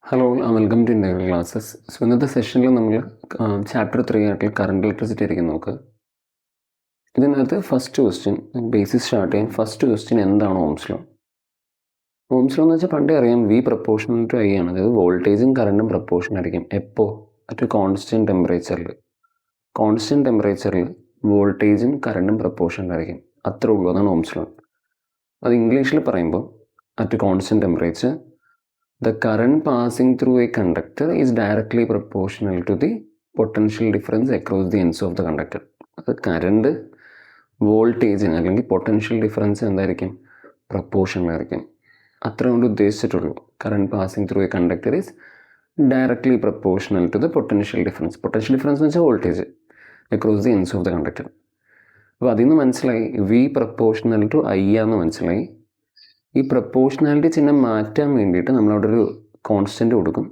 Hello welcome to integral classes. So ഇന്നത്തെ സെഷനിൽ നമ്മൾ ചാപ്റ്റർ 3 ആയിട്ടുള്ള കറണ്ട് ഇലക്ട്രിസിറ്റി ആയിരിക്കും നോക്കുക. ഇതിനകത്ത് ഫസ്റ്റ് ക്വസ്റ്റ്യൻ ബേസിസ് സ്റ്റാർട്ട് ചെയ്യാൻ. ഫസ്റ്റ് ക്വസ്റ്റ്യൻ എന്താണ് ഓംസ് ലോ? ഓംസ് ലോ എന്ന് വെച്ചാൽ പണ്ടേ അറിയാം, വി പ്രപ്പോർഷണൽ ടു ഐ ആണ്. അതായത് വോൾട്ടേജും കറണ്ടും പ്രപ്പോർഷൻ ആയിരിക്കും. എപ്പോൾ? അറ്റ് കോൺസ്റ്റൻറ്റ് ടെമ്പറേച്ചറിൽ. കോൺസ്റ്റൻറ്റ് ടെമ്പറേച്ചറിൽ വോൾട്ടേജും കറണ്ടും പ്രപ്പോർഷൻ ആയിരിക്കും. അത്രേ ഉള്ളൂ. അതാണ് ഓംസ് ലോ. അത് ഇംഗ്ലീഷിൽ പറയുമ്പോൾ at constant temperature the current passing through a conductor is directly proportional to the potential difference across the ends of the conductor. അത് കറണ്ട് വോൾട്ടേജിന് അല്ലെങ്കിൽ പൊട്ടൻഷ്യൽ ഡിഫറൻസ് എന്തായിരിക്കും? പ്രപ്പോർഷണലായിരിക്കും. അത്ര കൊണ്ട് ഉദ്ദേശിച്ചിട്ടുള്ളൂ. Current passing through a conductor is directly proportional to the potential difference. Potential difference എന്ന് വെച്ചാൽ voltage across the ends of the conductor. അപ്പോൾ അതിൽ നിന്ന് മനസ്സിലായി വി പ്രപ്പോർഷണൽ ടു ഐ ആണെന്ന് മനസ്സിലായി. ഈ പ്രപ്പോർഷണാലിറ്റി ചിഹ്നം മാറ്റാൻ വേണ്ടിയിട്ട് നമ്മളവിടെ ഒരു കോൺസ്റ്റൻറ്റ് കൊടുക്കും.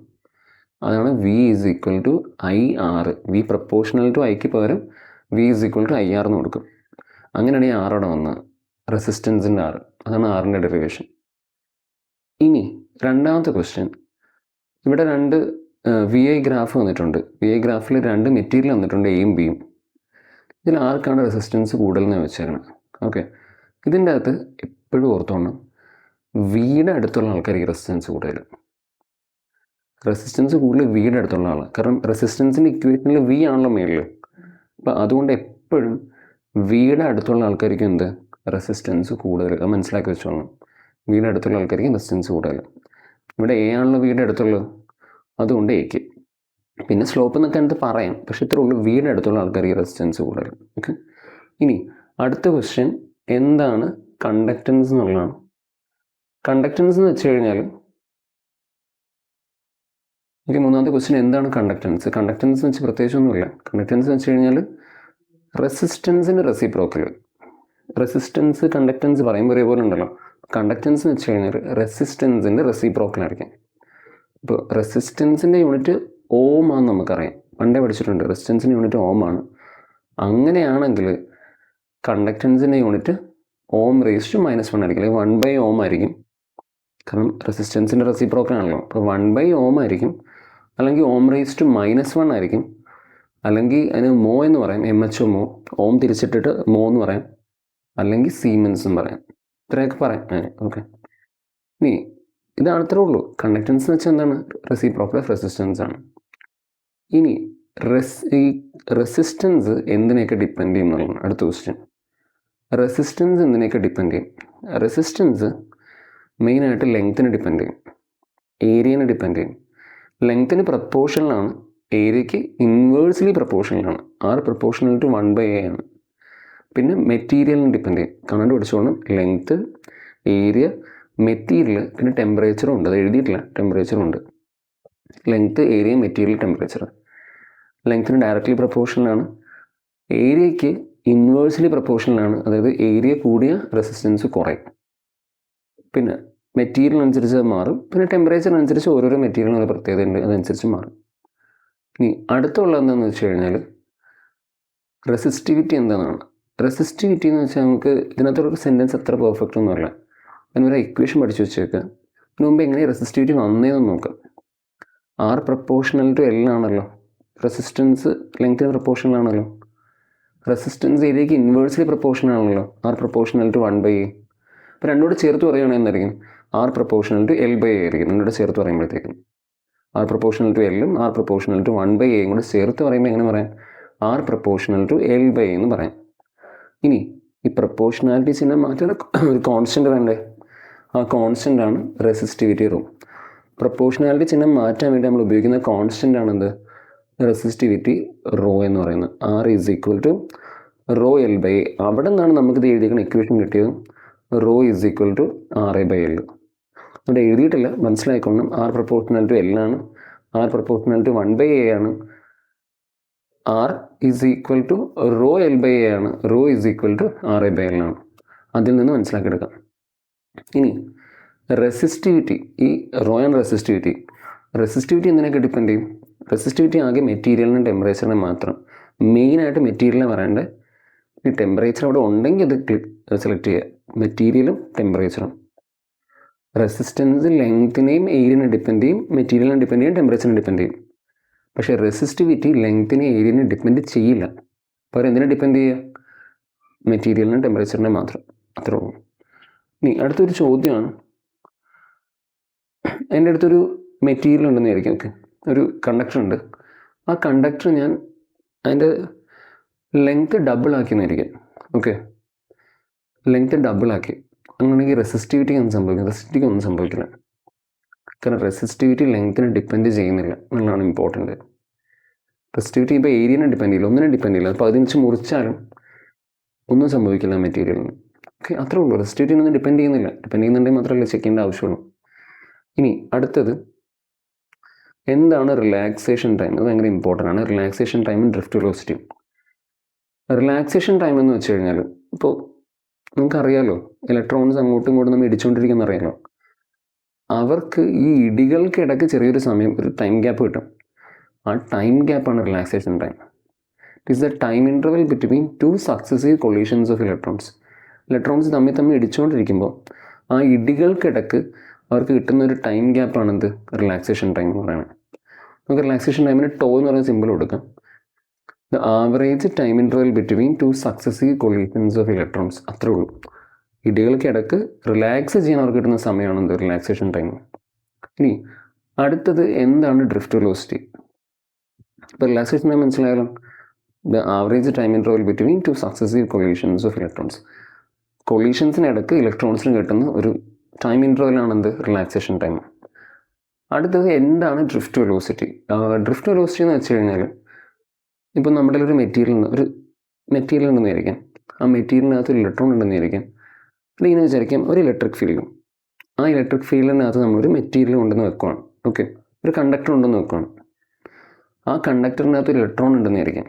അതാണ് V is equal to I R. V proportional to ഐക്ക് പകരം V is equal to I R എന്ന് കൊടുക്കും. അങ്ങനെയാണ് ഈ ആറോടെ വന്നത്, റെസിസ്റ്റൻസിൻ്റെ ആർ. അതാണ് ആറിൻ്റെ ഡെറിവേഷൻ. ഇനി രണ്ടാമത്തെ ക്വസ്റ്റ്യൻ, ഇവിടെ രണ്ട് വി ഐ ഗ്രാഫ് വന്നിട്ടുണ്ട്. വി ഐ ഗ്രാഫിൽ രണ്ട് മെറ്റീരിയൽ വന്നിട്ടുണ്ട്, എയും ബിയും. ഇതിൽ ആർക്കാണ് റെസിസ്റ്റൻസ് കൂടുതലെന്ന് വെച്ചേക്കണം. ഓക്കെ, ഇതിൻ്റെ അകത്ത് എപ്പോഴും ഓർത്തോണം, വീട് അടുത്തുള്ള ആൾക്കാർക്ക് റെസിസ്റ്റൻസ് കൂടുതൽ. റെസിസ്റ്റൻസ് കൂടുതൽ വീട് അടുത്തുള്ള ആൾ. കാരണം റെസിസ്റ്റൻസിൻ്റെ ഇക്വേഷനിൽ വി ആണല്ലോ മേളിൽ. അപ്പം അതുകൊണ്ട് എപ്പോഴും വീട് അടുത്തുള്ള ആൾക്കാർക്ക് എന്ത് റെസിസ്റ്റൻസ് കൂടുതൽ. അത് മനസ്സിലാക്കി വെച്ചോളണം. വീട് അടുത്തുള്ള ആൾക്കാർക്ക് റെസിസ്റ്റൻസ് കൂടുതൽ. ഇവിടെ എ ആണല്ലോ വീട് അടുത്തുള്ളത്, അതുകൊണ്ട് എക്ക്. പിന്നെ സ്ലോപ്പ് എന്നൊക്കെ അടുത്ത് പറയാം, പക്ഷെ ഇത്ര ഉള്ളൂ, വീട് അടുത്തുള്ള ആൾക്കാർക്ക് റെസിസ്റ്റൻസ് കൂടുതൽ. ഓക്കെ, ഇനി അടുത്ത ക്വസ്റ്റ്യൻ എന്താണ് കണ്ടക്റ്റൻസ് എന്നുള്ളതാണ്. കണ്ടക്റ്റൻസ് എന്ന് വെച്ച് കഴിഞ്ഞാൽ മൂന്നാമത്തെ ക്വസ്റ്റ്യൻ എന്താണ് കണ്ടക്റ്റൻസ്. കണ്ടക്റ്റൻസ് എന്ന് വെച്ചാൽ പ്രത്യേകിച്ചൊന്നുമില്ല. കണ്ടക്റ്റൻസ് എന്ന് വെച്ച് കഴിഞ്ഞാൽ റെസിസ്റ്റൻസിൻ്റെ റെസിപ്രോക്കൽ. റെസിസ്റ്റൻസ് കണ്ടക്റ്റൻസ് പറയുമ്പോൾ ഒരേപോലെ ഉണ്ടല്ലോ. കണ്ടക്റ്റൻസ് എന്ന് വെച്ച് കഴിഞ്ഞാൽ റെസിസ്റ്റൻസിൻ്റെ റെസിപ്രോക്കലായിരിക്കും. ഇപ്പോൾ റെസിസ്റ്റൻസിൻ്റെ യൂണിറ്റ് ഓം ആണെന്ന് നമുക്കറിയാം, പണ്ടേ പഠിച്ചിട്ടുണ്ട്. റെസിസ്റ്റൻസിൻ്റെ യൂണിറ്റ് ഓം ആണ്. അങ്ങനെയാണെങ്കിൽ കണ്ടക്റ്റൻസിൻ്റെ യൂണിറ്റ് ഓം റേസ് ടു -1 ആയിരിക്കും, അല്ലെങ്കിൽ 1 ഓം ആയിരിക്കും. കാരണം റെസിസ്റ്റൻസിൻ്റെ റെസിപ്രോക്കൽ ആണല്ലോ. അപ്പോൾ 1 ഓം ആയിരിക്കും, അല്ലെങ്കിൽ ഓം റേസ് ടു -1 ആയിരിക്കും, അല്ലെങ്കിൽ അതിന് മോ എന്ന് പറയാം, MHO മോ. ഓം തിരിച്ചിട്ടിട്ട് മോ എന്ന് പറയാം, അല്ലെങ്കിൽ സീമെൻസ് എന്ന് പറയാം. ഇത്രയൊക്കെ പറയാം. ഓക്കെ, ഇനി ഇതാണ് അത്രേ ഉള്ളൂ. കണ്ടക്റ്റൻസ് എന്ന് വെച്ചാൽ എന്താണ്? റെസിപ്രോക്കൽ ഓഫ് റെസിസ്റ്റൻസ് ആണ്. ഇനി ഈ റെസിസ്റ്റൻസ് എന്തിനെയൊക്കെ ഡിപ്പെൻഡ് ചെയ്യും എന്നുള്ളതാണ് അടുത്ത ക്വസ്റ്റ്യൻ. റെസിസ്റ്റൻസ് എന്തിനെയൊക്കെ ഡിപ്പെൻഡ് ചെയ്യും? റെസിസ്റ്റൻസ് മെയിനായിട്ട് ലെങ്ത്തിന് ഡിപ്പെൻഡ് ചെയ്യും, ഏരിയനെ ഡിപ്പെൻഡ് ചെയ്യും. ലെങ്ത്തിന് പ്രപ്പോർഷണലാണ്, ഏരിയയ്ക്ക് ഇൻവേഴ്സ്ലി പ്രപ്പോർഷണലാണ്. ആർ പ്രപ്പോർഷണൽ ടു 1/a ആണ്. പിന്നെ മെറ്റീരിയലിന് ഡിപ്പെൻഡ് ചെയ്യും. കണ്ടു പഠിച്ചോണം, ലെങ്ത്ത്, ഏരിയ, മെറ്റീരിയൽ, പിന്നെ ടെമ്പറേച്ചറും ഉണ്ട്. അത് എഴുതിയിട്ടില്ല, ടെമ്പറേച്ചറും ഉണ്ട്. Length, area, material, temperature. ലെങ്ത്തിന് ഡയറക്റ്റ്ലി പ്രപ്പോർഷണലാണ്, ഏരിയയ്ക്ക് ഇൻവേഴ്സ്ലി പ്രപ്പോർഷണലാണ്. അതായത് ഏരിയ കൂടിയ റെസിസ്റ്റൻസ് കുറയും. പിന്നെ മെറ്റീരിയൽ അനുസരിച്ച് അത് മാറും. പിന്നെ ടെമ്പറേച്ചർ അനുസരിച്ച് ഓരോരോ മെറ്റീരിയലിന് പ്രത്യേകത ഉണ്ട്, അതനുസരിച്ച് മാറും. ഇനി അടുത്തുള്ള എന്താണെന്ന് വെച്ച് കഴിഞ്ഞാൽ റെസിസ്റ്റിവിറ്റി എന്താണെന്നാണ്. റെസിസ്റ്റിവിറ്റി എന്ന് വെച്ചാൽ നമുക്ക് ഇതിനകത്തൊരു സെൻറ്റൻസ് അത്ര പെർഫെക്റ്റ് ഒന്നുമല്ല. അതിനൊരു ഇക്വേഷൻ പഠിച്ചു വെച്ചേക്കുക. അതിന് മുമ്പ് എങ്ങനെ റെസിസ്റ്റിവിറ്റി വന്നതെന്ന് നോക്കാം. ആർ പ്രപ്പോർഷണൽ ടു എൽ ആണല്ലോ. റെസിസ്റ്റൻസ് ലെങ്ത്തിന് പ്രപ്പോർഷണൽ ആണല്ലോ. റെസിസ്റ്റൻസ് ഏരിയയ്ക്ക് ഇൻവേഴ്സ്ലി പ്രപ്പോർഷണൽ ആണല്ലോ. R proportional to 1/a. അപ്പോൾ രണ്ടുകൂടെ ചേർത്ത് പറയുകയാണെങ്കിൽ എന്തായിരിക്കും? ആർ പ്രപ്പോർഷണൽ ടു L/a ആയിരിക്കും. രണ്ടുകൂടെ ചേർത്ത് പറയുമ്പോഴത്തേക്കും ആർ പ്രപ്പോർഷണൽ ടു എല്ലും ആർ പ്രപ്പോർഷണൽ ടു 1/a കൂടെ ചേർത്ത് പറയുമ്പോൾ എങ്ങനെ പറയാം? ആർ പ്രപ്പോർഷണൽ ടു L/a എന്ന് പറയാം. ഇനി ഈ പ്രപ്പോർഷണാലിറ്റി ചിഹ്നം മാറ്റാൻ ഒരു കോൺസ്റ്റൻ്റ് വേണ്ടേ? ആ കോൺസ്റ്റൻ്റ് ആണ് റെസിസ്റ്റിവിറ്റി റോ. പ്രപ്പോർഷണാലിറ്റി ചിഹ്നം മാറ്റാൻ വേണ്ടി നമ്മൾ ഉപയോഗിക്കുന്ന കോൺസ്റ്റൻ്റ് ആണെന്ത്? റെസിസ്റ്റിവിറ്റി റോ എന്ന് പറയുന്നത്. R is equal to rho L/a. അവിടെ നിന്നാണ് നമുക്കിത് എഴുതിയിരിക്കുന്ന ഇക്വേഷൻ കിട്ടിയത്. Rho is equal to RA/L. അവിടെ എഴുതിയിട്ടില്ല, മനസ്സിലായിക്കൊള്ളും. ആർ പ്രപ്പോർഷണൽ ടു എൽ ആണ്, ആർ പ്രപ്പോർഷണൽ ടു 1/a ആണ്, R is equal to rho L/a ആണ്, raw is equal to RA/L ആണ്. അതിൽ നിന്ന് മനസ്സിലാക്കിയെടുക്കാം. ഇനി റെസിസ്റ്റിവിറ്റി, ഈ റോ ആൻഡ് റെസിസ്റ്റിവിറ്റി എന്തിനൊക്കെ ഡിപ്പെൻഡ് ചെയ്യും? റെസിസ്റ്റിവിറ്റി ആകെ മെറ്റീരിയലിനും ടെമ്പറേച്ചറിനും മാത്രം. മെയിനായിട്ട് മെറ്റീരിയലിനെ പറയേണ്ടത്. ഈ ടെമ്പറേച്ചർ അവിടെ ഉണ്ടെങ്കിൽ അത് സെലക്ട് ചെയ്യുക, മെറ്റീരിയലും ടെമ്പറേച്ചറും. റെസിസ്റ്റൻസ് ലെങ്ത്തിനെയും ഏരിയനെ ഡിപ്പെൻഡ് ചെയ്യും, മെറ്റീരിയലിനെ ഡിപ്പെൻഡ് ചെയ്യും, ടെമ്പറേച്ചറിനെ ഡിപ്പെൻഡ് ചെയ്യും. പക്ഷേ റെസിസ്റ്റിവിറ്റി ലെങ്ത്തിനെ ഏരിയനെ ഡിപ്പെൻഡ് ചെയ്യില്ല. പകരം എന്തിനെ ഡിപ്പെൻഡ് ചെയ്യുക? മെറ്റീരിയലിനെ ടെമ്പറേച്ചറിനെ മാത്രം. അത്രേ ഉള്ളൂ. ഇനി അടുത്തൊരു ചോദ്യമാണ്, എൻ്റെ അടുത്തൊരു മെറ്റീരിയൽ ഉണ്ടെന്ന് വിചാരിക്കും. ഓക്കെ, ഒരു കണ്ടക്ടർ ഉണ്ട്. ആ കണ്ടക്ടർ ഞാൻ അതിൻ്റെ ലെങ്ത്ത് ഡബിളാക്കിയെന്നിരിക്കും. ഓക്കെ, ലെങ്ത്ത് ഡബിളാക്കി. അങ്ങനെയാണെങ്കിൽ റെസിസ്റ്റിവിറ്റി ഒന്നും സംഭവിക്കില്ല. റെസിസ്റ്റിവിറ്റി ഒന്നും സംഭവിക്കില്ല. കാരണം റെസിസ്റ്റിവിറ്റി ലെങ്ത്തിനെ ഡിപ്പെൻഡ് ചെയ്യുന്നില്ല എന്നുള്ളതാണ് ഇമ്പോർട്ടൻ്റ്. റെസിസ്റ്റിവിറ്റി ഇപ്പോൾ ഏരിയനെ ഡിപ്പെൻഡ് ചെയ്യില്ല, ഒന്നിനെ ഡിപ്പെൻഡ് ചെയ്യില്ല. അപ്പോൾ 15 മുറിച്ചാലും ഒന്നും സംഭവിക്കില്ല മെറ്റീരിയലിന്. ഓക്കെ, അത്രേ ഉള്ളൂ. റെസിസ്റ്റിവിറ്റി ഒന്നും ഡിപ്പെൻഡ് ചെയ്യുന്നില്ല. ഡിപ്പെൻഡ് ചെയ്യുന്നുണ്ടെങ്കിൽ മാത്രമല്ല ചെക്ക് ചെയ്യേണ്ട ആവശ്യമുള്ളൂ. ഇനി അടുത്തത് എന്താണ് റിലാക്സേഷൻ ടൈം? അത് ഭയങ്കര ഇമ്പോർട്ടൻ്റ് ആണ്. റിലാക്സേഷൻ ടൈമും ഡ്രിഫ്റ്റ് വെലോസിറ്റിയും. റിലാക്സേഷൻ ടൈം എന്ന് വെച്ച് കഴിഞ്ഞാൽ, ഇപ്പോൾ നമുക്കറിയാലോ ഇലക്ട്രോൺസ് അങ്ങോട്ടും ഇങ്ങോട്ടും നമ്മൾ ഇടിച്ചുകൊണ്ടിരിക്കുന്ന അറിയാലോ. അവർക്ക് ഈ ഇടികൾക്കിടയ്ക്ക് ചെറിയൊരു സമയം, ഒരു ടൈം ഗ്യാപ്പ് കിട്ടും. ആ ടൈം ഗ്യാപ്പാണ് relaxation time. It is the time interval between 2 successive collisions of electrons. Electrons തമ്മിൽ ഇടിച്ചുകൊണ്ടിരിക്കുമ്പോൾ ആ ഇടികൾക്കിടയ്ക്ക് അവർക്ക് കിട്ടുന്ന ഒരു ടൈം ഗ്യാപ്പാണ് എന്ത്? റിലാക്സേഷൻ ടൈം എന്ന് പറയുന്നത്. നമുക്ക് റിലാക്സേഷൻ ടൈമിന് ടോ എന്ന് പറയുന്ന സിമ്പിൾ കൊടുക്കാം. The average time interval between 2 successive collisions of electrons. അത്രേ ഉള്ളൂ. ഇടികൾക്കിടയ്ക്ക് റിലാക്സ് ചെയ്യാൻ അവർക്ക് കിട്ടുന്ന സമയമാണ് എന്ത്? Relaxation time. ഇനി അടുത്തത് എന്താണ് ഡ്രിഫ്റ്റ് വെലോസിറ്റി? ഇപ്പോൾ റിലാക്സേഷൻ ടൈം മനസ്സിലായാലും the average time interval between 2 successive collisions of electrons. കൊളീഷൻസിനിടയ്ക്ക് ഇലക്ട്രോൺസിന് കിട്ടുന്ന ഒരു ടൈം ഇൻ്റർവെലാണ് എന്ത്? Relaxation time. അടുത്തത് എന്താണ് ഡ്രിഫ്റ്റ് വെലോസിറ്റി? ഡ്രിഫ്റ്റ് വെലോസിറ്റി എന്ന് വെച്ച് കഴിഞ്ഞാൽ, ഇപ്പം നമ്മുടെ ഒരു മെറ്റീരിയൽ ഉണ്ടെന്ന് വിചാരിക്കാം. ആ മെറ്റീരിയലിനകത്ത് ഒരു ഇലക്ട്രോൺ ഉണ്ടെന്ന് വിചാരിക്കാം. അല്ലെങ്കിൽ ഇങ്ങനെ വിചാരിക്കാം ഒരു ഇലക്ട്രിക് ഫീൽഡും. ആ ഇലക്ട്രിക് ഫീൽഡിനകത്ത് നമ്മളൊരു മെറ്റീരിയൽ ഉണ്ടെന്ന് വെക്കുകയാണ്. ഓക്കെ, ഒരു കണ്ടക്ടർ ഉണ്ടെന്ന് വെക്കുകയാണ്. ആ കണ്ടക്ടറിനകത്ത് ഒരു ഇലക്ട്രോൺ ഉണ്ടെന്ന് വിചാരിക്കാം.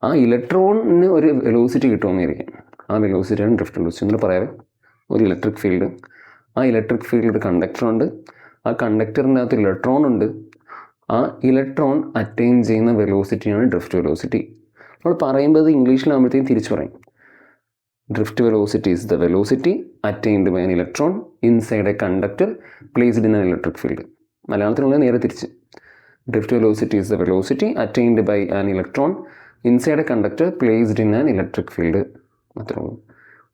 ആ ഇലക്ട്രോണിന് ഒരു വെലോസിറ്റി കിട്ടുമെന്ന് വിചാരിക്കാം. ആ വെലോസിറ്റിയാണ് ഡ്രിഫ്റ്റ് വെലോസിറ്റി. എന്ന് പറയാം, ഒരു ഇലക്ട്രിക് ഫീൽഡ്, ആ ഇലക്ട്രിക് ഫീൽഡിൽ ഒരു കണ്ടക്ടറുണ്ട്. ആ കണ്ടക്ടറിനകത്ത് ഇലക്ട്രോൺ ഉണ്ട്. ആ ഇലക്ട്രോൺ അറ്റൈൻ ചെയ്യുന്ന വെലോസിറ്റിയാണ് ഡ്രിഫ്റ്റ് വെലോസിറ്റി. നമ്മൾ പറയുമ്പോൾ ഇംഗ്ലീഷിലാകുമ്പോഴത്തേക്കും തിരിച്ചു പറയും. Drift velocity is the velocity attained by an electron inside a conductor placed in an electric field. മലയാളത്തിലുള്ള നേരെ തിരിച്ച്. Drift velocity is the velocity attained by an electron inside a conductor placed in an electric field. അത്രേ ഉള്ളൂ.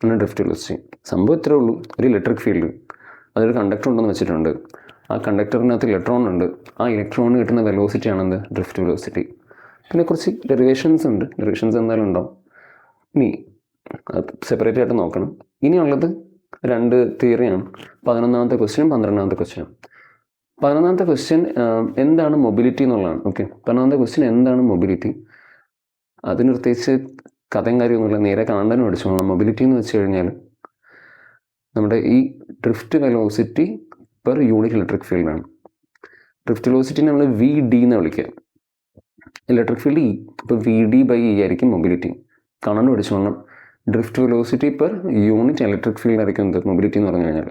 അങ്ങനെ drift velocity. സംഭവം ഇത്രേ ഉള്ളൂ. ഒരു ഇലക്ട്രിക് ഫീൽഡ്, അതൊരു കണ്ടക്ടർ ഉണ്ടെന്ന് വെച്ചിട്ടുണ്ട്. ആ കണ്ടക്ടറിനകത്ത് ഇലക്ട്രോൺ ഉണ്ട്. ആ ഇലക്ട്രോണിന് കിട്ടുന്ന വെലോസിറ്റി ആണെന്ത്? Drift velocity. പിന്നെ കുറച്ച് ഡെറിവേഷൻസ് ഉണ്ട്. ഡെറിവേഷൻസ് എന്തായാലും ഉണ്ടാവും. ഇനി അത് സെപ്പറേറ്റ് ആയിട്ട് നോക്കണം. ഇനിയുള്ളത് 2 തിയറിയാണ്. 11ാമത്തെ ക്വസ്റ്റ്യനും 12ാമത്തെ ക്വസ്റ്റ്യനും. 11ാമത്തെ ക്വസ്റ്റ്യൻ എന്താണ് മൊബിലിറ്റി എന്നുള്ളതാണ്. ഓക്കെ, 12ാമത്തെ ക്വസ്റ്റ്യൻ എന്താണ് മൊബിലിറ്റി? അതിന് പ്രത്യേകിച്ച് കഥയും കാര്യമൊന്നുമില്ല, നേരെ കാണാനും പഠിച്ചോളാം. മൊബിലിറ്റി എന്ന് വെച്ച് കഴിഞ്ഞാൽ നമ്മുടെ ഈ drift velocity per unit electric ഫീൽഡാണ്. ഡ്രിഫ്റ്റ് വെലോസിറ്റി നമ്മൾ VD എന്ന് വിളിക്കുക. Electric field E. ഇപ്പോൾ VD/E ആയിരിക്കും മൊബിലിറ്റി. കാണാൻ പഠിച്ചോളണം. Drift velocity per unit electric field ആയിരിക്കും എന്ത്? മൊബിലിറ്റി എന്ന് പറഞ്ഞു കഴിഞ്ഞാൽ.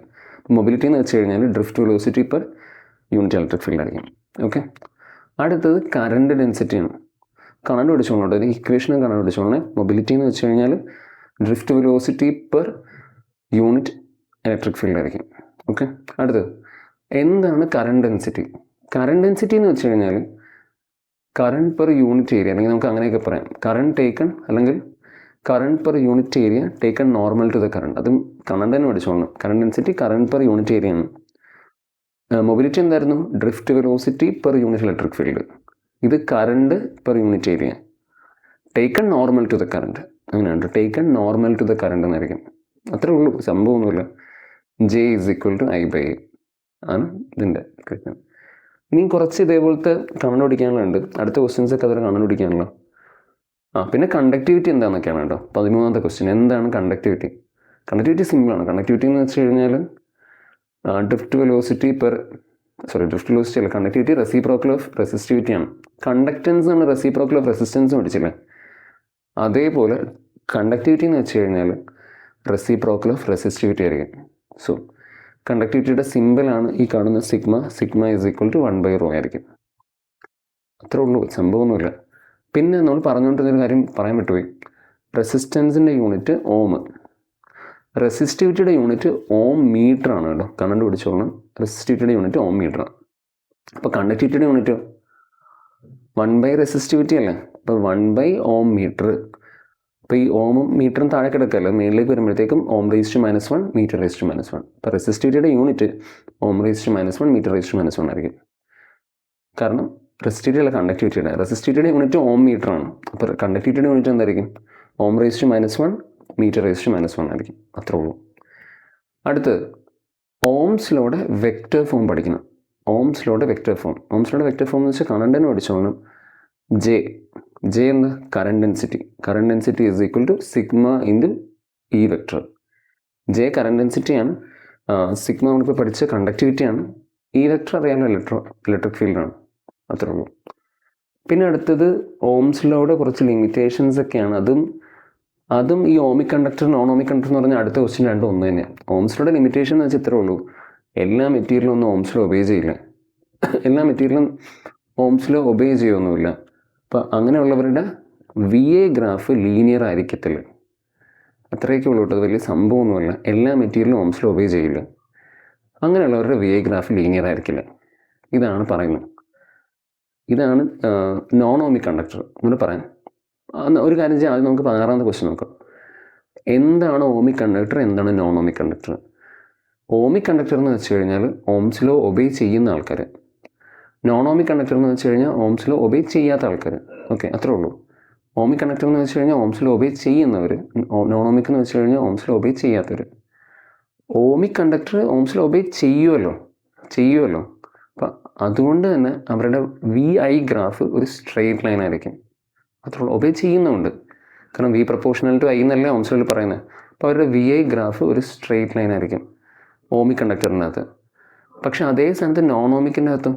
മൊബിലിറ്റി എന്ന് വെച്ച് കഴിഞ്ഞാൽ drift velocity per unit electric field ആയിരിക്കും. ഓക്കെ, അടുത്തത് കറണ്ട് ഡെൻസിറ്റിയാണ്. കാണാൻ പഠിച്ചോളണം. ഒരു ഇക്വേഷനും കാണാൻ പഠിച്ചോളണേ. മൊബിലിറ്റി എന്ന് വെച്ച് കഴിഞ്ഞാൽ drift velocity per unit electric field ആയിരിക്കും. ഓക്കെ, അടുത്തത് എന്താണ് കറണ്ട് ഡെൻസിറ്റി? കറണ്ട് ഡെൻസിറ്റി എന്ന് വെച്ച് കഴിഞ്ഞാൽ കറണ്ട് പെർ യൂണിറ്റ് ഏരിയ, അല്ലെങ്കിൽ നമുക്ക് അങ്ങനെയൊക്കെ പറയാം. കറണ്ട് ടേക്കൺ, അല്ലെങ്കിൽ current per unit area taken normal to the current. അതും കറണ്ട് തന്നെ പഠിച്ചോളണം. Current density current per unit area ആണ്. മൊബിലിറ്റി എന്തായിരുന്നു? Drift velocity per unit electric field. ഇത് current per unit area taken normal to the current. അങ്ങനെയുണ്ട്. Taken normal to the current എന്നായിരിക്കും. അത്രേ ഉള്ളൂ. സംഭവമൊന്നുമില്ല. J = I/A ആണ് ഇതിൻ്റെ ക്വസ്റ്റ്യൻ. ഇനിയും കുറച്ച് ഇതേപോലത്തെ കണ്ടുപിടിക്കാനുണ്ട്. അടുത്ത ക്വസ്റ്റ്യൻസൊക്കെ അതിൽ കണ്ടുപിടിക്കാനുള്ള. പിന്നെ കണ്ടക്ടിവിറ്റി എന്താണെന്നൊക്കെയാണ് കേട്ടോ 13ാമത്തെ ക്വസ്റ്റ്യൻ. എന്താണ് കണ്ടക്ടിവിറ്റി? കണ്ടക്ടിവിറ്റി സിമ്പിളാണ്. കണ്ടക്ടിവിറ്റി എന്ന് വെച്ച് കഴിഞ്ഞാൽ ഡ്രിഫ്റ്റ് വെലോസിറ്റി അല്ല, കണ്ടക്ടിവിറ്റി റെസിപ്രോക്കൽ ഓഫ് റെസിസ്റ്റിവിറ്റി ആണ്. കണ്ടക്റ്റൻസ് ആണ് റെസിപ്രോക്കൽ ഓഫ് റെസിസ്റ്റൻസ് പഠിച്ചില്ലേ? അതേപോലെ കണ്ടക്ടിവിറ്റി എന്ന് വെച്ച് കഴിഞ്ഞാൽ റെസിപ്രോക്കൽ ഓഫ് റെസിസ്റ്റിവിറ്റി ആയിരിക്കും. സോ കണ്ടക്ടിവിറ്റിയുടെ സിമ്പിളാണ് ഈ കാണുന്ന സിഗ്മ. സിഗ്മ = 1/ρ ആയിരിക്കും. അത്രേ ഉള്ളൂ. സംഭവമൊന്നുമില്ല. പിന്നെ നമ്മൾ പറഞ്ഞുകൊണ്ടിരുന്നൊരു കാര്യം പറയാൻ വിട്ടുപോയി. റെസിസ്റ്റൻസിൻ്റെ യൂണിറ്റ് ഓം. റെസിസ്റ്റിവിറ്റിയുടെ യൂണിറ്റ് ഓം മീറ്റർ ആണ് കേട്ടോ, കണ്ടു പിടിച്ചോളണം. റെസിസ്റ്റിവിറ്റിയുടെ യൂണിറ്റ് ഓം മീറ്റർ ആണ്. അപ്പോൾ കണ്ടക്ടിവിറ്റിയുടെ യൂണിറ്റ് 1 റെസിസ്റ്റിവിറ്റി അല്ലേ, അപ്പോൾ 1 ഓം മീറ്റർ. അപ്പോൾ ഈ ഓമും മീറ്ററും താഴെ കിടക്കല്ലേ, മേളിലേക്ക് വരുമ്പോഴത്തേക്കും Ω⁻⁻1 m⁻⁻1. അപ്പോൾ റെസിസ്റ്റിവിറ്റിയുടെ യൂണിറ്റ് Ω⁻⁻1 m⁻⁻1 ആയിരിക്കും. കാരണം റെസിസ്റ്റിവിറ്റി അല്ല കണ്ടക്ടിവിറ്റിയുടെ, റെസിസ്റ്റിവിറ്റിയുടെ യൂണിറ്റ് ഓം മീറ്റർ ആണ്. അപ്പോൾ കണ്ടക്ടിവിറ്റിയുടെ യൂണിറ്റ് എന്തായിരിക്കും? Ω⁻⁻1 m⁻⁻1 ആയിരിക്കും. അത്രേ ഉള്ളൂ. അടുത്ത് ഓംസ് ലോയുടെ വെക്റ്റർ ഫോം പഠിക്കണം. ഓംസ് ലോയുടെ വെക്റ്റർ ഫോം എന്ന് വെച്ചാൽ കറണ്ടിനെ പഠിച്ചോളണം. ജെ എന്ന് current density is equal to sigma into E vector. J current ഡെൻസിറ്റിയാണ്, സിഗ്മ നമ്മളിപ്പോൾ പഠിച്ച കണ്ടക്ടിവിറ്റിയാണ്, ഇ വെക്റ്റർ അറിയാമല്ലോ ഇലക്ട്രിക് ഫീൽഡാണ്. അത്രേ ഉള്ളൂ. പിന്നെ അടുത്തത് ഓംസ് ലോയുടെ കുറച്ച് ലിമിറ്റേഷൻസ് ഒക്കെയാണ്. അതും ഈ ohmic conductor non ohmic conductor എന്ന് പറഞ്ഞാൽ അടുത്ത ക്വസ്റ്റ്യൻ രണ്ടും ഒന്ന് തന്നെയാണ്. ഓംസ് ലോയുടെ ലിമിറ്റേഷൻ എന്ന് വെച്ചാൽ ഇത്രേ ഉള്ളൂ, എല്ലാ മെറ്റീരിയലും ഒന്നും ഓംസ് ലോ ഒബേ ചെയ്യില്ല. എല്ലാ മെറ്റീരിയലും ഓംസ് ലോ ഒബേ ചെയ്യൊന്നുമില്ല. അപ്പോൾ അങ്ങനെയുള്ളവരുടെ VA ഗ്രാഫ് ലീനിയർ ആയിരിക്കത്തില്ല. അത്രയൊക്കെ ഉള്ളൂ കേട്ടോ, വലിയ സംഭവമൊന്നുമല്ല. എല്ലാ മെറ്റീരിയലും ഓംസ് ലോ ഒബേ ചെയ്യില്ല. അങ്ങനെയുള്ളവരുടെ VA ഗ്രാഫ് ലീനിയർ ആയിരിക്കില്ല. ഇതാണ് പറയുന്നത്. ഇതാണ് നോൺ ഓമിക് കണ്ടക്ടർ എന്ന് പറയാൻ. ഒരു കാര്യം ചെയ്യാം, ആദ്യം നമുക്ക് 16ാമത്തെ ക്വസ്റ്റ്യൻ നോക്കാം. എന്താണ് ഓമിക് കണ്ടക്ടർ, എന്താണ് non ohmic conductor? Ohmic conductor എന്ന് വെച്ച് കഴിഞ്ഞാൽ ഓംസ് ലോ ഒബേ ചെയ്യുന്ന ആൾക്കാർ. നോൺ ഓമിക് കണ്ടക്ടർ എന്ന് വെച്ച് കഴിഞ്ഞാൽ ഓംസ് ലോ ഒബേ ചെയ്യാത്ത ആൾക്കാർ. ഓക്കെ, അത്രേ ഉള്ളൂ. ഓമിക് കണ്ടക്ടർ എന്ന് വെച്ച് കഴിഞ്ഞാൽ ഓംസ് ലോ ഒബേ ചെയ്യുന്നവർ, നോൺ ഓമിക് എന്ന് വെച്ച് കഴിഞ്ഞാൽ ഓംസ് ലോ ഒബേ ചെയ്യാത്തവർ. Ohmic conductor Ohm's law obey ചെയ്യുമല്ലോ. അപ്പം അതുകൊണ്ട് തന്നെ അവരുടെ VI ഗ്രാഫ് ഒരു സ്ട്രെയിറ്റ് ലൈൻ ആയിരിക്കും. അത്രേ ഉള്ളൂ. ഒബേ ചെയ്യുന്നുണ്ട്, കാരണം V പ്രപ്പോർഷണൽ ടു I എന്നല്ലേ ഓംസ് ലോയിൽ പറയുന്നത്. അപ്പോൾ അവരുടെ VI ഗ്രാഫ് ഒരു സ്ട്രെയിറ്റ് ലൈൻ ആയിരിക്കും ഓമിക് കണ്ടക്ടറിനകത്ത്. പക്ഷെ അതേ സ്ഥാനത്ത് നോൺ ഓമിക്കിൻ്റെ അകത്തും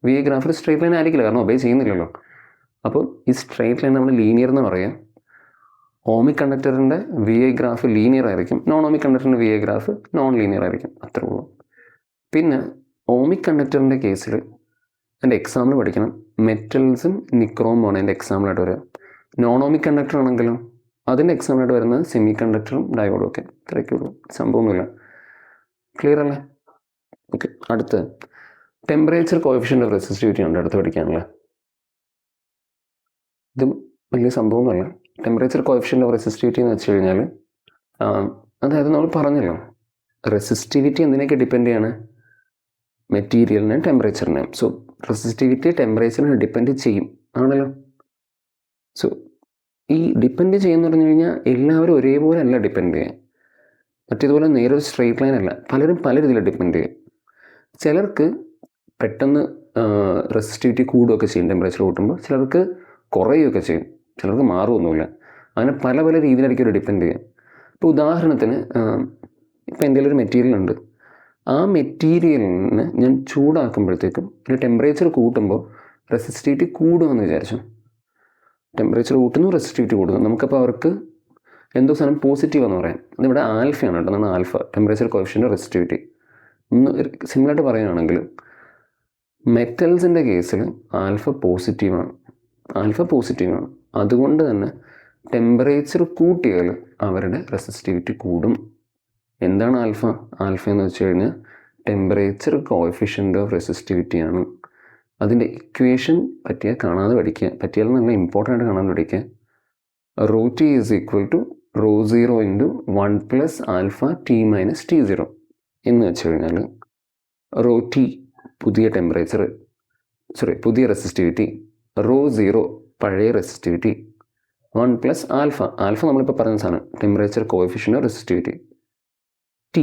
VI ഗ്രാഫ് ഒരു സ്ട്രെയിറ്റ് ലൈൻ ആയിരിക്കില്ല, കാരണം ഒബേ ചെയ്യുന്നില്ലല്ലോ. അപ്പോൾ ഈ സ്ട്രെയിറ്റ് ലൈൻ നമ്മൾ ലീനിയർ എന്ന് പറയാം. ഓമിക് കണ്ടക്ടറിൻ്റെ VI ഗ്രാഫ് ലീനിയർ ആയിരിക്കും, നോൺ ഓമിക് കണ്ടക്ടറിൻ്റെ VI ഗ്രാഫ് നോൺ ലീനിയർ ആയിരിക്കും. അത്രേ ഉള്ളൂ. പിന്നെ ഓമിക് കണ്ടക്ടറിൻ്റെ കേസിൽ എൻ്റെ എക്സാമ്പിൾ പഠിക്കണം. മെറ്റൽസും നിക്രോമുമാണ് എൻ്റെ എക്സാമ്പിളായിട്ട് വരിക. നോൺ ഓമിക് കണ്ടക്ടർ ആണെങ്കിലും അതിൻ്റെ എക്സാമ്പിളായിട്ട് വരുന്നത് സെമി കണ്ടക്ടറും ഡയോഡും ഒക്കെ. ഇത്രയൊക്കെ ഉള്ളൂ, സംഭവമൊന്നുമില്ല. ക്ലിയർ അല്ലേ? ഓക്കെ. അടുത്ത് ടെമ്പറേച്ചർ കോഎഫിഷ്യൻ്റ് ഓഫ് റെസിസ്റ്റിവിറ്റി ഉണ്ട് അടുത്ത് പഠിക്കാനുള്ള. ഇതും വലിയ സംഭവമൊന്നുമല്ല. ടെമ്പറേച്ചർ കോഎഫിഷ്യൻ്റ് ഓഫ് റെസിസ്റ്റിവിറ്റി എന്ന് വെച്ച് കഴിഞ്ഞാൽ അതായത് നമ്മൾ പറഞ്ഞല്ലോ, റെസിസ്റ്റിവിറ്റി എന്തിനൊക്കെ ഡിപ്പെൻഡ് ചെയ്യാണ്? മെറ്റീരിയലിനെയും ടെമ്പറേച്ചറിനെയും. സോ റെസിസ്റ്റിവിറ്റി ടെമ്പറേച്ചറിനെ ഡിപ്പെൻഡ് ചെയ്യും ആണല്ലോ. സോ ഈ ഡിപ്പെൻഡ് ചെയ്യുന്ന പറഞ്ഞു കഴിഞ്ഞാൽ എല്ലാവരും ഒരേപോലെ അല്ല ഡിപ്പെൻഡ് ചെയ്യുക. മറ്റേതുപോലെ നേരെ ഒരു സ്ട്രെയിറ്റ് ലൈൻ അല്ല, പലരും പല രീതിയിൽ ഡിപ്പെൻഡ് ചെയ്യും. ചിലർക്ക് പെട്ടെന്ന് റെസിസ്റ്റിവിറ്റി കൂടുകയൊക്കെ ചെയ്യും ടെമ്പറേച്ചർ കൂട്ടുമ്പോൾ, ചിലർക്ക് കുറയുകയൊക്കെ ചെയ്യും, ചിലർക്ക് മാറുമൊന്നുമില്ല. അങ്ങനെ പല പല രീതിയിലായിരിക്കും ഒരു ഡിപ്പെൻഡ് ചെയ്യുക. ഇപ്പോൾ ഉദാഹരണത്തിന് ഇപ്പോൾ എൻ്റെ ഒരു മെറ്റീരിയൽ ഉണ്ട്. ആ മെറ്റീരിയലിന് ഞാൻ ചൂടാക്കുമ്പോഴത്തേക്കും ഒരു ടെമ്പറേച്ചർ കൂട്ടുമ്പോൾ റെസിസ്റ്റിവിറ്റി കൂടുമെന്ന് വിചാരിച്ചു. ടെമ്പറേച്ചർ കൂട്ടുന്നു, റെസിസ്റ്റിവിറ്റി കൂടുന്നു. നമുക്കപ്പോൾ അവർക്ക് എന്തോ സാധനം പോസിറ്റീവ് എന്ന് പറയാം. അതിവിടെ ആൽഫയാണ് കേട്ടോ, എന്നാണ് ആൽഫ, ടെമ്പറേച്ചർ കോഎഫിഷ്യൻ്റ് റെസിസ്റ്റിവിറ്റി. ഒന്ന് സിമിലറായിട്ട് പറയുകയാണെങ്കിൽ മെറ്റൽസിൻ്റെ കേസിൽ ആൽഫ പോസിറ്റീവാണ്. അതുകൊണ്ട് തന്നെ ടെമ്പറേച്ചർ കൂട്ടിയാൽ അവരുടെ റെസിസ്റ്റിവിറ്റി കൂടും. എന്താണ് ആൽഫ എന്ന് വെച്ച് കഴിഞ്ഞാൽ ടെമ്പറേച്ചർ കോഎഫിഷ്യൻ്റ് ഓഫ് റെസിസ്റ്റിവിറ്റിയാണ്. അതിൻ്റെ ഇക്വേഷൻ കാണാതെ പഠിക്കുക, പറ്റിയാലും നല്ല ഇമ്പോർട്ടൻ്റ് ആയിട്ട് കാണാതെ പഠിക്കുക. ρT is equal to ρ0 into 1 + α t - T0 എന്ന് വെച്ച് കഴിഞ്ഞാൽ ρT പുതിയ റെസിസ്റ്റിവിറ്റി, ρ0 പഴയ റെസിസ്റ്റിവിറ്റി, 1 + ആൽഫ നമ്മളിപ്പോൾ പറഞ്ഞ സാധനം ടെമ്പറേച്ചർ കോഎഫിഷ്യൻ്റ് റെസിസ്റ്റിവിറ്റി, T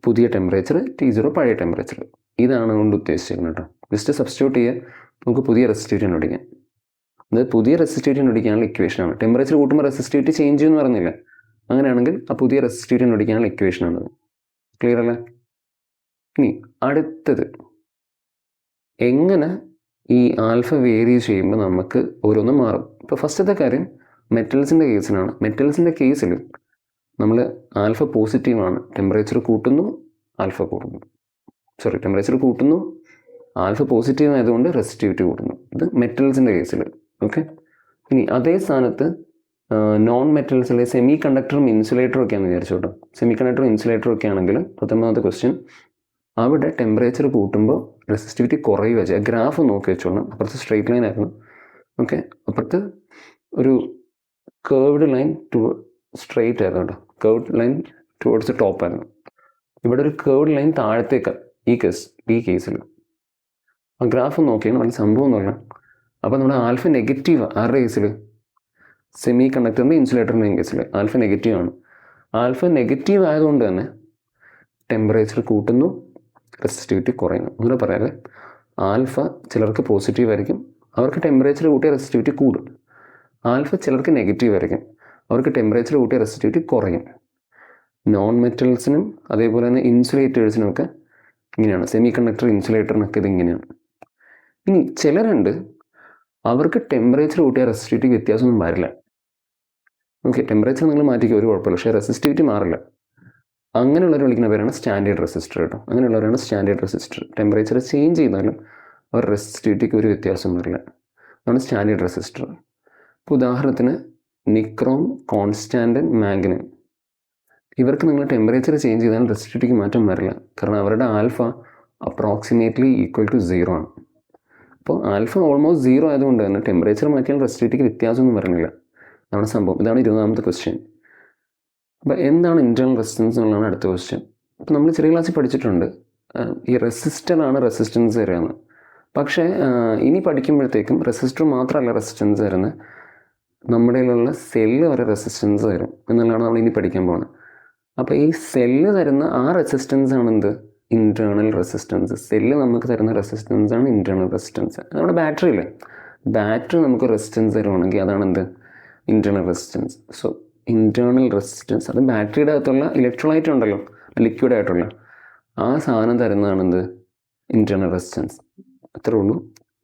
പുതിയ ടെമ്പറേച്ചർ, T0 പഴയ ടെമ്പറേച്ചർ. ഇതാണ് കൊണ്ട് ഉദ്ദേശിച്ചിരിക്കുന്നത് കേട്ടോ. ജസ്റ്റ് സബ്സ്റ്റിറ്റ്യൂട്ട് ചെയ്യുക, നമുക്ക് പുതിയ റെസിസ്റ്റിവിറ്റി കണ്ടുപിടിക്കാം. അത് പുതിയ റെസിസ്റ്റിവിറ്റി കണ്ടുപിടിക്കാനുള്ള ഇക്വേഷനാണ്. ടെമ്പറേച്ചർ കൂട്ടുമ്പോൾ റെസിസ്റ്റിവിറ്റി ചേഞ്ച് ചെയ്യുമെന്ന് പറഞ്ഞില്ല, അങ്ങനെയാണെങ്കിൽ ആ പുതിയ റെസിസ്റ്റിവിറ്റി കണ്ടുപിടിക്കാനുള്ള ഇക്വേഷനാണത്. ക്ലിയർ അല്ലേ? ഇനി അടുത്തത്, എങ്ങനെ ഈ ആൽഫ വേരി ചെയ്യുമ്പോൾ നമുക്ക് ഓരോന്നും മാറും. ഇപ്പോൾ ഫസ്റ്റത്തെ കാര്യം മെറ്റൽസിൻ്റെ കേസിലാണ്. മെറ്റൽസിൻ്റെ കേസിൽ നമ്മൾ ആൽഫ പോസിറ്റീവാണ്, ടെമ്പറേച്ചർ കൂട്ടുന്നു, ടെമ്പറേച്ചർ കൂട്ടുന്നു, ആൽഫ പോസിറ്റീവ് ആയതുകൊണ്ട് റെസിസ്റ്റിവിറ്റി കൂട്ടുന്നു. ഇത് മെറ്റൽസിൻ്റെ കേസിൽ. ഓക്കെ. ഇനി അതേ സ്ഥാനത്ത് നോൺ മെറ്റൽസിൽ സെമി കണ്ടക്ടറും ഇൻസുലേറ്ററും ഒക്കെയാണെന്ന് വിചാരിച്ചോട്ടോ. സെമി കണ്ടക്ടറും ഇൻസുലേറ്ററും ഒക്കെ ആണെങ്കിൽ 19ാമത്തെ ക്വസ്റ്റ്യൻ, അവിടെ ടെമ്പറേച്ചർ കൂട്ടുമ്പോൾ റെസിസ്റ്റിവിറ്റി കുറയുക ചെയ്യുക. ഗ്രാഫ് നോക്കി വെച്ചോളണം. അപ്പുറത്ത് സ്ട്രെയിറ്റ് ലൈൻ ആയിരുന്നു, ഓക്കെ. അപ്പുറത്ത് ഒരു കേർവ്ഡ് ലൈൻ സ്ട്രെയിറ്റ് ആയിരുന്നു കേട്ടോ. കേർവ്ഡ് ലൈൻ ടുവേർഡ്സ് ടോപ്പ് ആയിരുന്നു. ഇവിടെ ഒരു കേർവ്ഡ് ലൈൻ താഴത്തേക്ക് ഈ കേസിൽ ആ ഗ്രാഫ് നോക്കിയാണ് വലിയ സംഭവം എന്ന് പറഞ്ഞാൽ. അപ്പോൾ നമ്മുടെ ആൽഫ നെഗറ്റീവ് ആരുടെ കേസിൽ? സെമി കണ്ടക്ടറിൻ്റെ ഇൻസുലേറ്ററിൻ്റെയും കേസിൽ ആൽഫ നെഗറ്റീവ് ആണ്. ആൽഫ നെഗറ്റീവ് ആയതുകൊണ്ട് തന്നെ ടെമ്പറേച്ചർ കൂട്ടുന്നു, റെസിസ്റ്റിവിറ്റി കുറയുന്നു. അങ്ങനെ പറയാതെ ആൽഫ ചിലർക്ക് പോസിറ്റീവ് ആയിരിക്കും, അവർക്ക് ടെമ്പറേച്ചർ കൂട്ടിയ റെസിസ്റ്റിവിറ്റി കൂടും. ആൽഫ ചിലർക്ക് നെഗറ്റീവ് ആയിരിക്കും, അവർക്ക് ടെമ്പറേച്ചർ കൂട്ടിയ റെസിസ്റ്റിവിറ്റി കുറയും. നോൺ മെറ്റൽസിനും അതേപോലെ തന്നെ ഇൻസുലേറ്റേഴ്സിനുമൊക്കെ ഇങ്ങനെയാണ്. സെമി കണ്ടക്ടർ ഇൻസുലേറ്ററിനൊക്കെ ഇതിങ്ങനെയാണ്. ഇനി ചിലരുണ്ട്, അവർക്ക് ടെമ്പറേച്ചർ കൂട്ടിയ റെസിസ്റ്റിവിറ്റി വ്യത്യാസമൊന്നും വരില്ല. ഓക്കെ, ടെമ്പറേച്ചർ നിങ്ങൾ മാറ്റിക്കുക, ഒരു കുഴപ്പമില്ല, പക്ഷേ റെസിസ്റ്റിവിറ്റി മാറില്ല. അങ്ങനെയുള്ളവർ വിളിക്കുന്ന പേരാണ് സ്റ്റാൻഡേർഡ് റെസിസ്റ്റർ കേട്ടോ. അങ്ങനെയുള്ളവരാണ് സ്റ്റാൻഡേർഡ് റെസിസ്റ്റർ. ടെമ്പറേച്ചർ ചേഞ്ച് ചെയ്താലും അവർ റെസിസ്റ്റിവിറ്റിക്ക് ഒരു വ്യത്യാസം വരില്ല. അതാണ് സ്റ്റാൻഡേർഡ് റെസിസ്റ്റർ. ഇപ്പോൾ ഉദാഹരണത്തിന് നിക്രോം, കോൺസ്റ്റാൻറ്റൻ, മാഗ്നൻ, ഇവർക്ക് നിങ്ങൾ ടെമ്പറേച്ചർ ചേഞ്ച് ചെയ്താൽ റെസിസ്റ്റിവിറ്റിക്ക് മാറ്റം വരില്ല. കാരണം അവരുടെ ആൽഫ അപ്രോക്സിമേറ്റ്ലി ഈക്വൽ ടു 0 ആണ്. അപ്പോൾ ആൽഫ ഓൾമോസ്റ്റ് 0 ആയതുകൊണ്ട് തന്നെ ടെമ്പറേച്ചർ മാറ്റിയാൽ റെസിസ്റ്റിവിറ്റിക്ക് വ്യത്യാസമൊന്നും വരുന്നില്ല. അതാണ് സംഭവം. ഇതാണ് 20ാമത്തെ ക്വസ്റ്റ്യൻ. അപ്പോൾ എന്താണ് ഇൻറ്റേർണൽ റെസിസ്റ്റൻസ് എന്നുള്ളതാണ് അടുത്ത ക്വസ്റ്റ്യൻ. അപ്പോൾ നമ്മൾ ചെറിയ ക്ലാസ്സിൽ പഠിച്ചിട്ടുണ്ട് ഈ റെസിസ്റ്ററാണ് റെസിസ്റ്റൻസ് തരുന്നത്. പക്ഷേ ഇനി പഠിക്കുമ്പോഴത്തേക്കും റെസിസ്റ്റർ മാത്രമല്ല റെസിസ്റ്റൻസ് തരുന്നത്, നമ്മുടെ കയ്യിലുള്ള സെല്ല് വരെ റെസിസ്റ്റൻസ് തരും എന്നുള്ളതാണ് നമ്മൾ ഇനി പഠിക്കാൻ പോകുന്നത്. അപ്പോൾ ഈ സെല്ല് തരുന്ന ആ റെസിസ്റ്റൻസ് ആണ് എന്ത്? Internal resistance. സെല്ല് നമുക്ക് തരുന്ന റെസിസ്റ്റൻസ് ആണ് ഇൻറ്റേർണൽ റെസിസ്റ്റൻസ്. നമ്മുടെ ബാറ്ററി ഇല്ലേ, ബാറ്ററി നമുക്ക് റെസിസ്റ്റൻസ് തരുവാണെങ്കിൽ അതാണ് എന്ത്? Internal resistance. So internal resistance, അത് ബാറ്ററിയുടെ അകത്തുള്ള ഇലക്ട്രോലൈറ്റ് ഉണ്ടല്ലോ, ലിക്വിഡ് ആയിട്ടുള്ള ആ സാധനം തരുന്നതാണ് എന്ത്? Internal resistance. അത്രേ ഉള്ളൂ.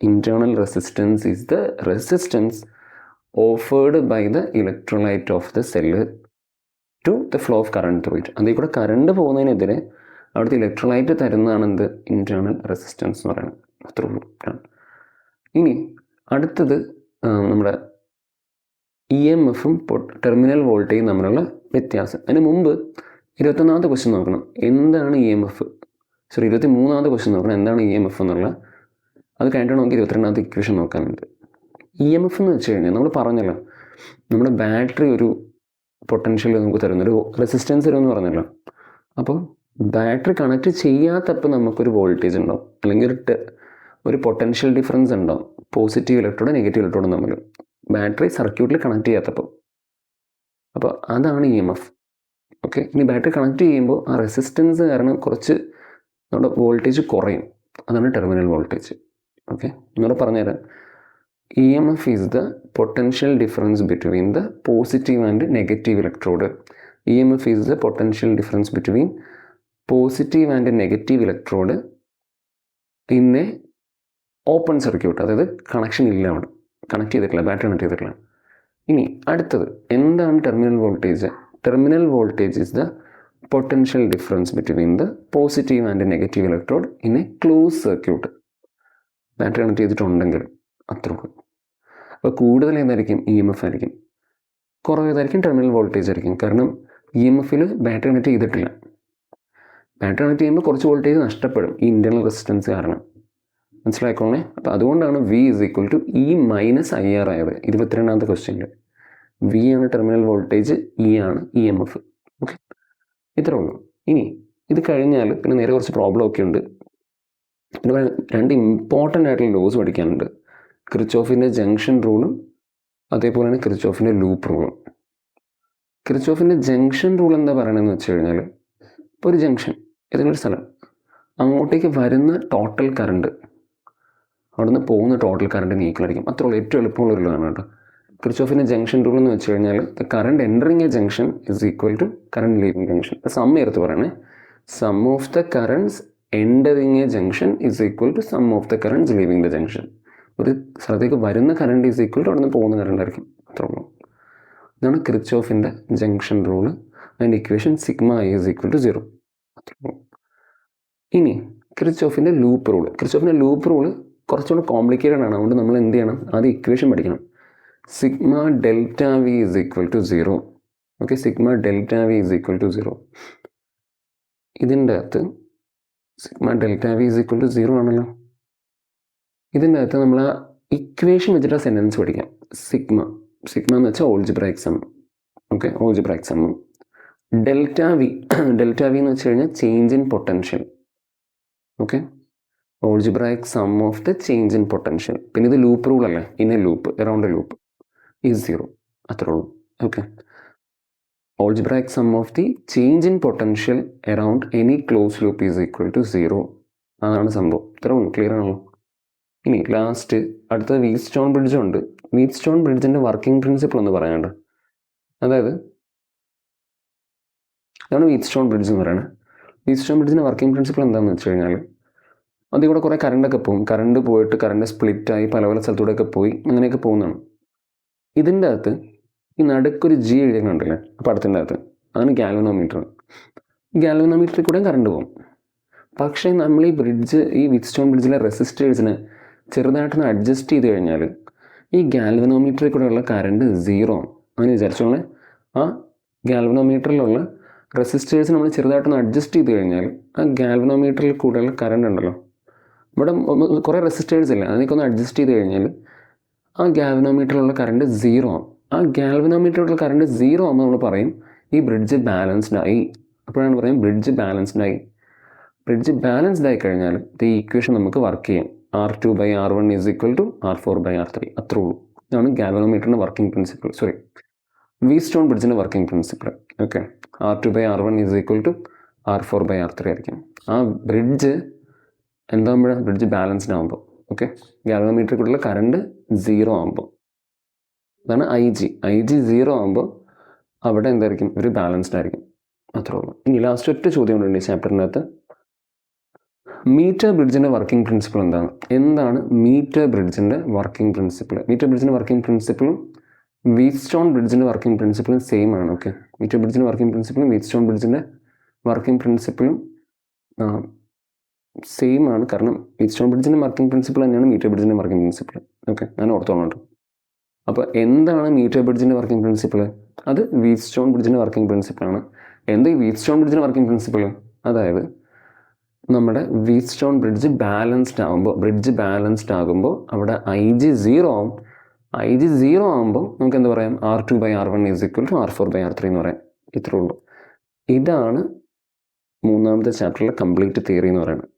Internal resistance is the resistance offered by the electrolyte of the cell to the flow of current through it. അതിൽ കൂടെ കറണ്ട് പോകുന്നതിനെതിരെ അവിടുത്തെ ഇലക്ട്രോലൈറ്റ് തരുന്നതാണ് എന്ത്? ഇൻറ്റേർണൽ റെസിസ്റ്റൻസ് എന്ന് പറയുന്നത്. അത്രേ ഉള്ളൂ. ഇനി അടുത്തത് നമ്മുടെ EMFും ടെർമിനൽ വോൾട്ടേജും തമ്മിലുള്ള വ്യത്യാസം. അതിന് മുമ്പ് 21ാമത്തെ ക്വസ്റ്റ്യൻ നോക്കണം, എന്താണ് EMF. 23ാമത്തെ ക്വസ്റ്റ്യൻ നോക്കണം, എന്താണ് EMF എന്നുള്ള. അത് കഴിഞ്ഞിട്ട് നമുക്ക് 22ാമത്തെ ഇക്വേഷൻ നോക്കാനുണ്ട്. EMF എന്ന് വെച്ച് കഴിഞ്ഞാൽ നമ്മൾ പറഞ്ഞല്ലോ, നമ്മുടെ ബാറ്ററി ഒരു പൊട്ടൻഷ്യൽ നമുക്ക് തരുന്നൊരു റെസിസ്റ്റൻസ് തരുമെന്ന് പറഞ്ഞല്ലോ. അപ്പോൾ ബാറ്ററി കണക്ട് ചെയ്യാത്തപ്പോൾ നമുക്കൊരു വോൾട്ടേജ് ഉണ്ടാവും, അല്ലെങ്കിൽ ഒരു പൊട്ടൻഷ്യൽ ഡിഫറൻസ് ഉണ്ടാവും, പോസിറ്റീവ് ഇലക്ട്രോഡും നെഗറ്റീവ് ഇലക്ട്രോഡും തമ്മിൽ, ബാറ്ററി സർക്യൂട്ടിൽ കണക്ട് ചെയ്യാത്തപ്പോൾ. അപ്പോൾ അതാണ് EMF. ഓക്കെ, ഇനി ബാറ്ററി കണക്ട് ചെയ്യുമ്പോൾ ആ റെസിസ്റ്റൻസ് കാരണം കുറച്ച് നമ്മുടെ വോൾട്ടേജ് കുറയും, അതാണ് ടെർമിനൽ വോൾട്ടേജ്. ഓക്കെ, എന്നോട് പറഞ്ഞുതരാം. EMF is the potential difference between the positive and negative electrode. EMF is the potential difference between positive and negative electrode in A open circuit, അതായത് കണക്ഷൻ ഇല്ല, അവിടെ കണക്ട് ചെയ്തിട്ടില്ല, battery connect ചെയ്തിട്ടില്ല. ഇനി അടുത്തത് എന്താണ് terminal voltage? Terminal voltage is the potential difference between the positive and negative electrode in A close circuit, battery connect ചെയ്തിട്ടുണ്ടെങ്കിൽ. അത്രയും. അപ്പോൾ കൂടുതൽ ഏതായിരിക്കും? EMF ആയിരിക്കും. കുറവേതായിരിക്കും? ടെർമിനൽ വോൾട്ടേജ് ആയിരിക്കും. കാരണം EMFിൽ ബാറ്ററി കണക്ട് ചെയ്തിട്ടില്ല. ബാറ്ററി കണക്ട് ചെയ്യുമ്പോൾ കുറച്ച് വോൾട്ടേജ് നഷ്ടപ്പെടും ഈ ഇൻറ്റേർണൽ റെസിസ്റ്റൻസ് കാരണം. മനസ്സിലാക്കണേ? അപ്പോൾ അതുകൊണ്ടാണ് V = E - IR ആയത് 22ാമത്തെ ക്വസ്റ്റ്യനിൽ. V ആണ് ടെർമിനൽ വോൾട്ടേജ്, E ആണ് EMF. ഓക്കെ, ഇത്രേ ഉള്ളൂ. ഇനി ഇത് കഴിഞ്ഞാൽ പിന്നെ നേരെ കുറച്ച് പ്രോബ്ലം ഒക്കെ ഉണ്ട്. പിന്നെ 2 ഇമ്പോർട്ടൻ്റ് ആയിട്ടുള്ള ലോസ് പഠിക്കാനുണ്ട്. കിർച്ചോഫിൻ്റെ ജംഗ്ഷൻ റൂളും അതേപോലെ തന്നെ കിർച്ചോഫിൻ്റെ ലൂപ്പ് റൂളും. കിർച്ചോഫിൻ്റെ ജംഗ്ഷൻ റൂൾ എന്താ പറയണമെന്ന് വെച്ച് കഴിഞ്ഞാൽ, ഇപ്പോൾ ഒരു ജംഗ്ഷൻ, ഏതെങ്കിലും ഒരു സ്ഥലം, അങ്ങോട്ടേക്ക് വരുന്ന ടോട്ടൽ കറണ്ട് അവിടെ നിന്ന് പോകുന്ന ടോട്ടൽ കറണ്ടിന് ഈക്വൽ ആയിരിക്കും. അത്രേ ഉള്ളൂ. ഏറ്റവും എളുപ്പമുള്ളൊരുള്ളതാണ് കേട്ടോ. കിർച്ചോഫിൻ്റെ ജംഗ്ഷൻ റൂൾ എന്ന് വെച്ച് കഴിഞ്ഞാൽ the current entering a junction is equal to current leaving junction. Sum എടുത്ത് പറയണേ, sum of the currents entering a junction is equal to sum of the currents leaving the junction. ഒരു സ്ഥലത്തേക്ക് വരുന്ന current is equal to അവിടെ നിന്ന് പോകുന്ന current ആയിരിക്കും. അത്രേ ഉള്ളൂ. ഇതാണ് കിർച്ചോഫിൻ്റെ ജംഗ്ഷൻ റൂള്. അതിൻ്റെ ഇക്വേഷൻ സിഗ്മ I = 0. അത്രേ ഉള്ളൂ. ഇനി കിർച്ചോഫിൻ്റെ ലൂപ്പ് റൂള്. കിർച്ചോഫിൻ്റെ ലൂപ്പ് റൂള് കുറച്ചുകൂടെ കോംപ്ലിക്കേറ്റഡ് ആണ്. അതുകൊണ്ട് നമ്മൾ എന്ത് ചെയ്യണം? ആദ്യം ഇക്വേഷൻ പഠിക്കണം. Sigma delta V is equal to 0. Okay, sigma delta V is equal to 0. ഇതിൻ്റെ അകത്ത് sigma delta V is equal to 0 ആണല്ലോ. ഇതിൻ്റെ അകത്ത് നമ്മൾ ആ ഇക്വേഷൻ വെച്ചിട്ട് സെൻറ്റൻസ് പഠിക്കാം. സിഗ്മ എന്ന് വെച്ചാൽ algebraic sum. Okay, algebraic sum. Delta V എന്ന് വെച്ച് കഴിഞ്ഞാൽ change in potential. Okay, algebraic sum of the change in potential. പിന്നെ ഇത് ലൂപ്പ് റൂൾ അല്ലേ, in a loop, around a loop is 0. അത്രേ ഉള്ളൂ. Okay, algebraic sum of the change in potential around any close loop is equal to 0. അതാണ് സംഭവം. ഇത്ര clear ആണല്ലോ. ഇനി ലാസ്റ്റ് അടുത്ത വീറ്റ്സ്റ്റോൺ ബ്രിഡ്ജ് ഉണ്ട്. വീറ്റ്സ്റ്റോൺ ബ്രിഡ്ജിൻ്റെ വർക്കിംഗ് പ്രിൻസിപ്പിൾ ഒന്ന് പറയാനുണ്ട്. അതായത് അതാണ് വീറ്റ്സ്റ്റോൺ ബ്രിഡ്ജ് എന്ന് പറയുന്നത്. വീറ്റ്സ്റ്റോൺ ബ്രിഡ്ജിൻ്റെ വർക്കിംഗ് പ്രിൻസിപ്പിൾ എന്താണെന്ന് വെച്ച് കഴിഞ്ഞാൽ അതിൽ കൂടെ കുറേ കറണ്ടൊക്കെ പോകും. കറണ്ട് പോയിട്ട് കറണ്ട് സ്പ്ലിറ്റായി പല പല സ്ഥലത്തൂടെയൊക്കെ പോയി അങ്ങനെയൊക്കെ പോകുന്നതാണ്. ഇതിൻ്റെ അകത്ത് ഈ നടുക്കൊരു ജി എഴുതിയിട്ടുണ്ടല്ലേ പടത്തിൻ്റെ അകത്ത്, അതാണ് ഗാൽവനോമീറ്റർ. ഗാൽവനോമീറ്ററിൽ കൂടെ കറണ്ട് പോകും. പക്ഷേ നമ്മൾ ഈ വീറ്റ്സ്റ്റോൺ ബ്രിഡ്ജിലെ റെസിസ്റ്റേഴ്സിനെ ചെറുതായിട്ടൊന്ന് അഡ്ജസ്റ്റ് ചെയ്ത് കഴിഞ്ഞാൽ ഈ ഗാൽവനോമീറ്ററിൽ കൂടെയുള്ള കറണ്ട് 0 ആണ്. അങ്ങനെ വിചാരിച്ചോളെ, ആ ഗാൽവനോമീറ്ററിലുള്ള റെസിസ്റ്റേഴ്സ് നമ്മൾ ചെറുതായിട്ടൊന്ന് അഡ്ജസ്റ്റ് ചെയ്ത് കഴിഞ്ഞാൽ ആ ഗാൽവനോമീറ്ററിൽ കൂടെയുള്ള കറണ്ട് ഉണ്ടല്ലോ, ഇവിടെ കുറേ റെസിസ്റ്റേഴ്സ് ഇല്ല, അതിനൊക്കെ അഡ്ജസ്റ്റ് ചെയ്ത് കഴിഞ്ഞാൽ ആ ഗാൽവനോമീറ്ററിലുള്ള കറണ്ട് 0 ആവും. ആ ഗാൽവനോമീറ്ററിലുള്ള കറണ്ട് 0 ആകുമ്പോൾ നമ്മൾ പറയും ഈ ബ്രിഡ്ജ് ബാലൻസ്ഡ് ആയി. അപ്പോഴാണ് പറയും ബ്രിഡ്ജ് ബാലൻസ്ഡ് ആയി. ബ്രിഡ്ജ് ബാലൻസ്ഡ് ആയി കഴിഞ്ഞാൽ ഈ ഇക്വേഷൻ നമുക്ക് വർക്ക് ചെയ്യും. R2/R1 is equal to R4/R3. അത്രേ ഉള്ളൂ. ഇതാണ് ഗാൽവനോമീറ്ററിൻ്റെ വർക്കിംഗ് പ്രിൻസിപ്പിൾ. വീറ്റ്സ്റ്റോൺ ബ്രിഡ്ജിൻ്റെ working principle. Okay, R2/R1 is equal to R4/R3 ആയിരിക്കും. ആ ബ്രിഡ്ജ് എന്താകുമ്പോഴാണ് ബ്രിഡ്ജ് ബാലൻസ്ഡ് ആകുമ്പോൾ. ഓക്കെ, ഗാൽവനോമീറ്ററിൽ കൂടെയുള്ള കറണ്ട് 0 ആകുമ്പോൾ, അതാണ് IG 0 ആകുമ്പോൾ അവിടെ എന്തായിരിക്കും, ഒരു ബാലൻസ്ഡ് ആയിരിക്കും. അത്രേ ഉള്ളൂ. ഇനി ലാസ്റ്റ് ഒറ്റ ചോദ്യം ഉണ്ട് ഈ ചാപ്റ്ററിനകത്ത്. മീറ്റർ ബ്രിഡ്ജിൻ്റെ വർക്കിംഗ് പ്രിൻസിപ്പിൾ എന്താണ് മീറ്റർ ബ്രിഡ്ജിൻ്റെ വർക്കിംഗ് പ്രിൻസിപ്പിൾ? മീറ്റർ ബ്രിഡ്ജിൻ്റെ വർക്കിംഗ് പ്രിൻസിപ്പിളും വീറ്റ്സ്റ്റോൺ ബ്രിഡ്ജിൻ്റെ വർക്കിംഗ് പ്രിൻസിപ്പിളും സെയിം ആണ്. ഓക്കെ, മീറ്റർ ബ്രിഡ്ജിൻ്റെ വർക്കിംഗ് പ്രിൻസിപ്പിളും വീറ്റ്സ്റ്റോൺ ബ്രിഡ്ജിൻ്റെ വർക്കിംഗ് പ്രിൻസിപ്പിളും സെയിം ആണ്. കാരണം വീറ്റ്സ്റ്റോൺ ബ്രിഡ്ജിൻ്റെ വർക്കിംഗ് പ്രിൻസിപ്പിൾ തന്നെയാണ് മീറ്റർ ബ്രിഡ്ജിൻ്റെ വർക്കിംഗ് പ്രിൻസിപ്പിൾ. ഓക്കെ, ഞാൻ ഓർത്തോളാം. അപ്പോൾ എന്താണ് മീറ്റർ ബ്രിഡ്ജിൻ്റെ വർക്കിംഗ് പ്രിൻസിപ്പിൾ? അത് വീറ്റ്സ്റ്റോൺ ബ്രിഡ്ജിൻ്റെ വർക്കിംഗ് പ്രിൻസിപ്പിളാണ്. എന്താ ഈ വീറ്റ്സ്റ്റോൺ ബ്രിഡ്ജിൻ്റെ വർക്കിംഗ് പ്രിൻസിപ്പിൾ? അതായത് നമ്മുടെ വീറ്റ്സ്റ്റോൺ ബ്രിഡ്ജ് ബാലൻസ്ഡ് ആകുമ്പോൾ അവിടെ IG 0 ആവും. IG 0 ആകുമ്പോൾ നമുക്ക് എന്താ പറയാം, R2/R1 is equal to R4/R3 എന്ന് പറയാം. ഇത്രേ ഉള്ളൂ. ഇതാണ് മൂന്നാമത്തെ ചാപ്റ്ററിലെ കംപ്ലീറ്റ് തിയറി എന്ന് പറയുന്നത്.